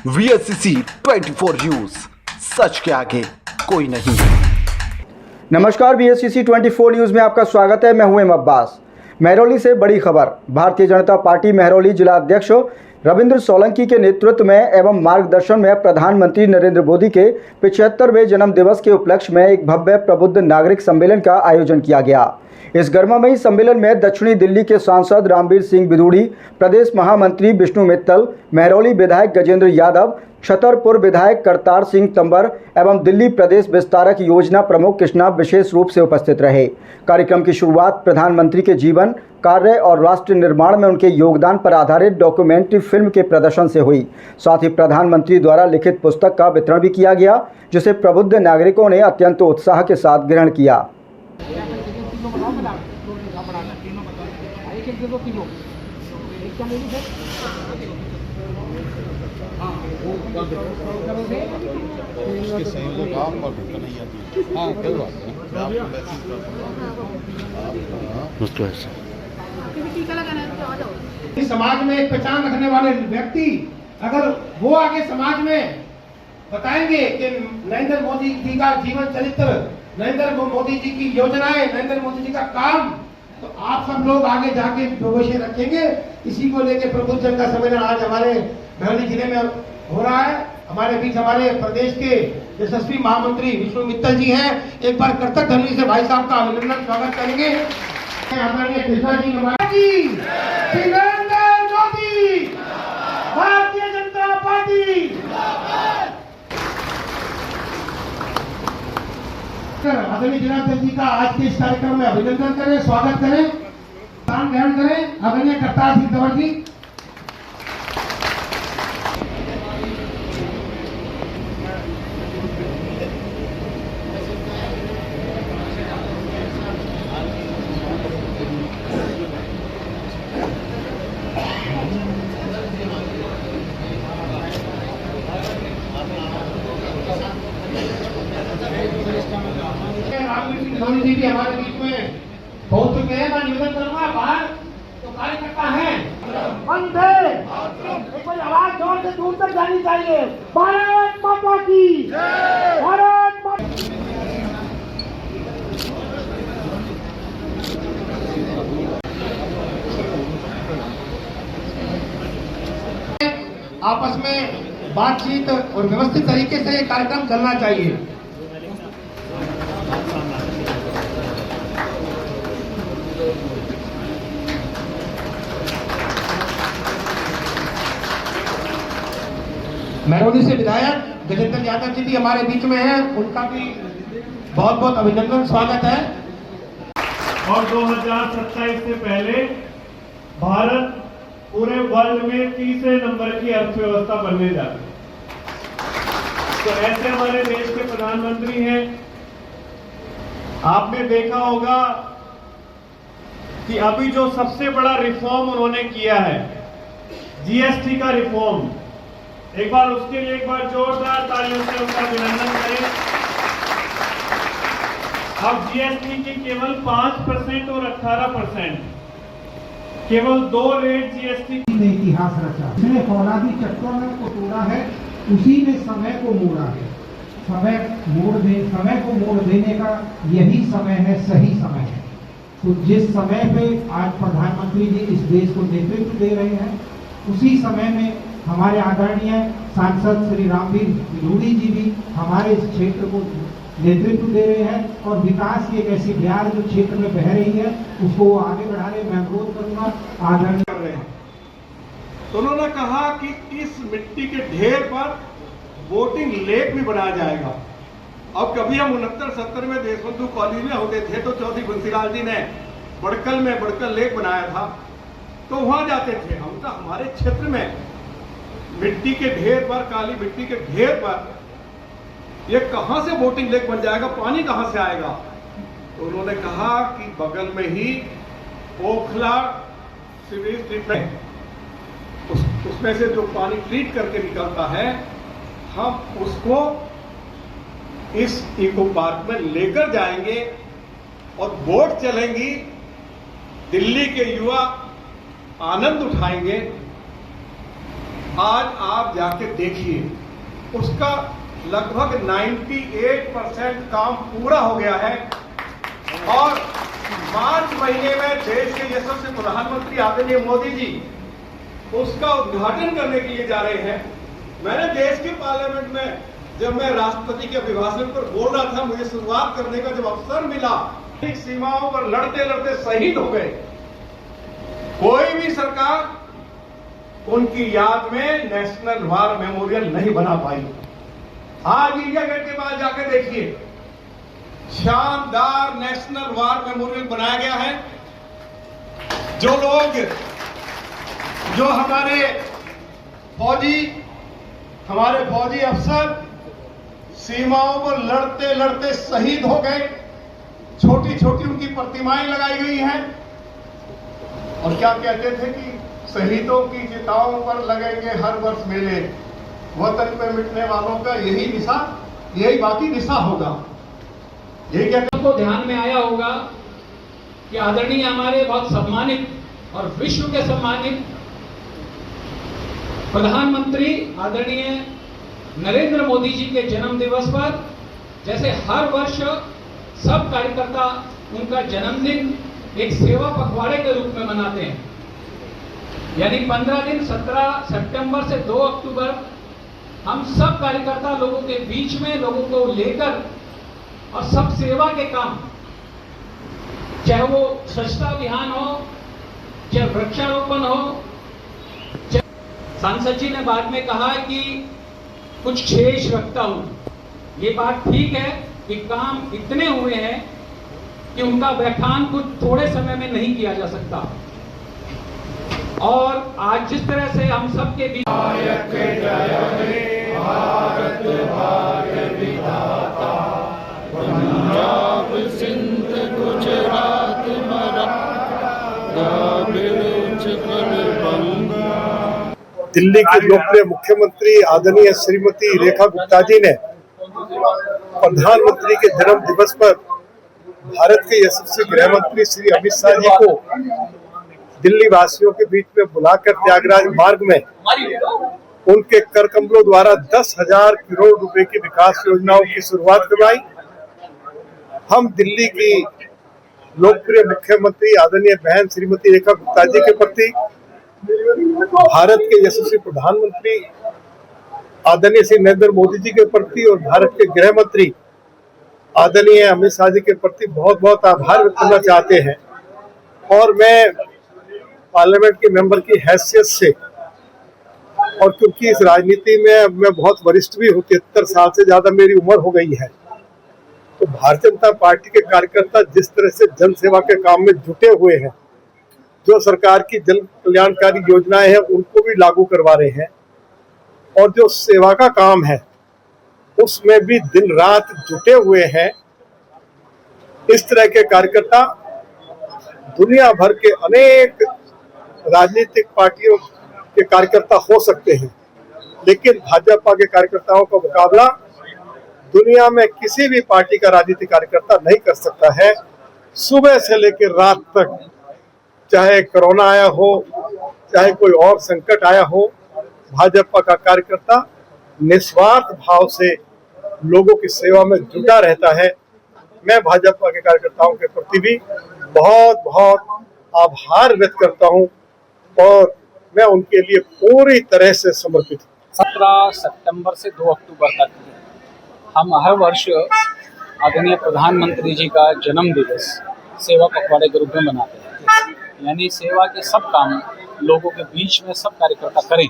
VSCC 24 news, सच के आगे कोई नहीं। नमस्कार, VSCC 24 न्यूज में आपका स्वागत है। मैं हूं अब्बास। महरौली से बड़ी खबर। भारतीय जनता पार्टी महरौली जिला अध्यक्ष रविंद्र सोलंकी के नेतृत्व में एवं मार्गदर्शन में प्रधानमंत्री नरेंद्र मोदी के 75वें जन्म दिवस के उपलक्ष्य में एक भव्य प्रबुद्ध नागरिक सम्मेलन का आयोजन किया गया। इस गर्मामयी सम्मेलन में दक्षिणी दिल्ली के सांसद रामवीर सिंह बिदूड़ी, प्रदेश महामंत्री विष्णु मित्तल, महरौली विधायक गजेंद्र यादव, छतरपुर विधायक करतार सिंह तंवर एवं दिल्ली प्रदेश विस्तारक योजना प्रमुख कृष्णा विशेष रूप से उपस्थित रहे। कार्यक्रम की शुरुआत प्रधानमंत्री के जीवन, कार्य और राष्ट्र निर्माण में उनके योगदान पर आधारित डॉक्यूमेंट्री फिल्म के प्रदर्शन से हुई। साथ ही प्रधानमंत्री द्वारा लिखित पुस्तक का वितरण भी किया गया, जिसे प्रबुद्ध नागरिकों ने अत्यंत उत्साह के साथ ग्रहण किया। समाज में एक पहचान रखने वाले व्यक्ति अगर वो आगे समाज में बताएंगे कि नरेंद्र मोदी जी का जीवन चरित्र, नरेंद्र मोदी जी की योजनाएं, नरेंद्र मोदी जी का काम, तो आप सब लोग आगे जाके भविष्य रखेंगे। इसी को लेकर प्रबुद्ध जनता सम्मेलन आज हमारे महरौली जिले में हो रहा है। हमारे बीच हमारे प्रदेश के यशस्वी महामंत्री विष्णु मित्तल जी हैं। एक बार कर्तव्य ध्वनि से भाई साहब का अभिनंदन स्वागत करेंगे। हमारे कृष्णा जी, नरेंद्र मोदी, भारतीय जनता पार्टी। आदरणीय जिलाध्यक्ष जी का आज के इस कार्यक्रम में अभिनंदन करें, स्वागत करें, स्थान ग्रहण करें। आदरणीय करतार सिंह तंवर जी। रामवीर जी भी हमारे बीच में पहुंच चुके हैं। मैं निवेदन करूंगा, बाहर तो कार्यकर्ता हैं, वंदे एक बार आवाज जोर से दूर तक जानी चाहिए। भारत माता की जय, भारत माता। आपस में बातचीत और व्यवस्थित तरीके से ये कार्यक्रम चलना चाहिए। महरौली से विधायक गजेंद्र यादव जी भी हमारे बीच में हैं, उनका भी बहुत बहुत अभिनंदन, स्वागत है। और 2027 से पहले भारत पूरे वर्ल्ड में तीसरे नंबर की अर्थव्यवस्था बनने जा रही है। तो ऐसे हमारे देश के प्रधानमंत्री हैं। आपने देखा होगा कि अभी जो सबसे बड़ा रिफॉर्म उन्होंने किया है, जीएसटी का रिफॉर्म, एक बार उसके लिए एक बार जोरदार तालियों से उनका अभिनंदन करें। अब जीएसटी की केवल 5% और 18%, केवल 2 रेट जीएसटी ने इतिहास रचा। उसने फौलादी चट्टों को तोड़ा है, उसी ने समय को मोड़ा है। समय को मोड़ देने का यही समय है, सही समय है। तो जिस समय पे आज प्रधानमंत्री जी इस देश को नेतृत्व दे रहे हैं, उसी समय में हमारे आदरणीय सांसद श्री रामवीर बिदूड़ी जी भी हमारे इस क्षेत्र को नेतृत्व दे रहे हैं और विकास की एक ऐसी बयार जो क्षेत्र में बह रही है, उसको वो आगे बढ़ा रहे। मैं अनुरोध करूंगा, आदरणीय कर रहे हैं। तो उन्होंने कहा कि इस मिट्टी के ढेर पर बोटिंग लेक भी बनाया जाएगा। अब कभी हम 69-70 में देशबंधु कॉलेज में होते थे तो चौधरी बंसीलाल जी ने बड़कल में बड़कल लेक बनाया था, तो वहां जाते थे हम। तो हमारे क्षेत्र में मिट्टी के ढेर पर, काली मिट्टी के ढेर पर ये कहां से बोटिंग लेक बन जाएगा, पानी कहां से आएगा? तो उन्होंने कहा कि बगल में ही ओखला सीवेज ट्रीटमेंट, उसमें से जो पानी ट्रीट करके निकलता है, हम उसको इस इको पार्क में लेकर जाएंगे और बोट चलेंगी। दिल्ली के युवा आनंद उठाएंगे। आज आप जाके देखिए, उसका लगभग 98% काम पूरा हो गया है। और मार्च महीने में देश के यशस्वी प्रधानमंत्री आदरणीय मोदी जी उसका उद्घाटन करने के लिए जा रहे हैं। मैंने देश के पार्लियामेंट में जब मैं राष्ट्रपति के अभिभाषण पर बोल रहा था, मुझे शुरुआत करने का जब अवसर मिला, सीमाओं पर लड़ते लड़ते शहीद हो गए। कोई भी सरकार उनकी याद में नेशनल वार मेमोरियल नहीं बना पाई। आज इंडिया गेट के पास जाकर देखिए, शानदार नेशनल वार मेमोरियल बनाया गया है। जो हमारे फौजी अफसर सीमाओं पर लड़ते लड़ते शहीद हो गए, छोटी छोटी उनकी प्रतिमाएं लगाई गई हैं। और क्या कहते थे कि शहीदों की चिताओं पर लगेंगे हर वर्ष मेले, वतन पे मिटने वालों का यही बाकी निशा होगा। यही कहते को ध्यान में आया होगा कि आदरणीय हमारे बहुत सम्मानित और विश्व के सम्मानित प्रधानमंत्री आदरणीय नरेंद्र मोदी जी के जन्म दिवस पर जैसे हर वर्ष सब कार्यकर्ता उनका जन्मदिन एक सेवा पखवाड़े के रूप में मनाते हैं, यानी 15 दिन 17 सितंबर से 2 अक्टूबर हम सब कार्यकर्ता लोगों के बीच में लोगों को लेकर और सब सेवा के काम, चाहे वो स्वच्छता अभियान हो, चाहे वृक्षारोपण हो, सांसद जी ने बाद में कहा कि कुछ शेष रखता हूं। ये बात ठीक है कि काम इतने हुए हैं कि उनका व्याख्यान कुछ थोड़े समय में नहीं किया जा सकता। और आज जिस तरह से हम सबके बीच दिल्ली की लोकप्रिय मुख्यमंत्री आदरणीय श्रीमती रेखा गुप्ता जी ने प्रधानमंत्री के जन्म दिवस पर भारत के यशस्वी गृह मंत्री श्री अमित शाह जी को दिल्ली वासियों के बीच में बुलाकर त्यागराज मार्ग में उनके कर कमलों द्वारा 10,000 करोड़ रुपए की विकास योजनाओं की शुरुआत करवाई। हम दिल्ली की लोकप्रिय मुख्यमंत्री आदरणीय बहन श्रीमती रेखा गुप्ता जी के प्रति, भारत के यशस्वी प्रधानमंत्री आदरणीय श्री नरेंद्र मोदी जी के प्रति और भारत के गृह मंत्री आदरणीय अमित शाह जी के प्रति बहुत बहुत आभार व्यक्त करना चाहते हैं। और मैं पार्लियामेंट के मेंबर की हैसियत से, और क्योंकि इस राजनीति में मैं बहुत वरिष्ठ भी हूँ, 73 साल से ज्यादा मेरी उम्र हो गई है, तो भारतीय जनता पार्टी के कार्यकर्ता जिस तरह से जन सेवा के काम में जुटे हुए हैं, जो सरकार की जन कल्याणकारी योजनाएं हैं उनको भी लागू करवा रहे हैं, और जो सेवा का काम है उसमें भी दिन रात जुटे हुए हैं, इस तरह के कार्यकर्ता दुनिया भर के अनेक राजनीतिक पार्टियों के कार्यकर्ता हो सकते हैं, लेकिन भाजपा के कार्यकर्ताओं का मुकाबला दुनिया में किसी भी पार्टी का राजनीतिक कार्यकर्ता नहीं कर सकता है। सुबह से लेकर रात तक, चाहे कोरोना आया हो, चाहे कोई और संकट आया हो, भाजपा का कार्यकर्ता निस्वार्थ भाव से लोगों की सेवा में जुटा रहता है। मैं भाजपा के कार्यकर्ताओं के प्रति भी बहुत बहुत आभार व्यक्त करता हूं और मैं उनके लिए पूरी तरह से समर्पित हूं। 17 सितंबर से 2 अक्टूबर तक हम हर वर्ष आदरणीय प्रधानमंत्री जी का जन्म दिवस सेवा पखवाड़े के रूप में मनाते हैं, यानी सेवा के सब काम लोगों के बीच में सब कार्यकर्ता करें।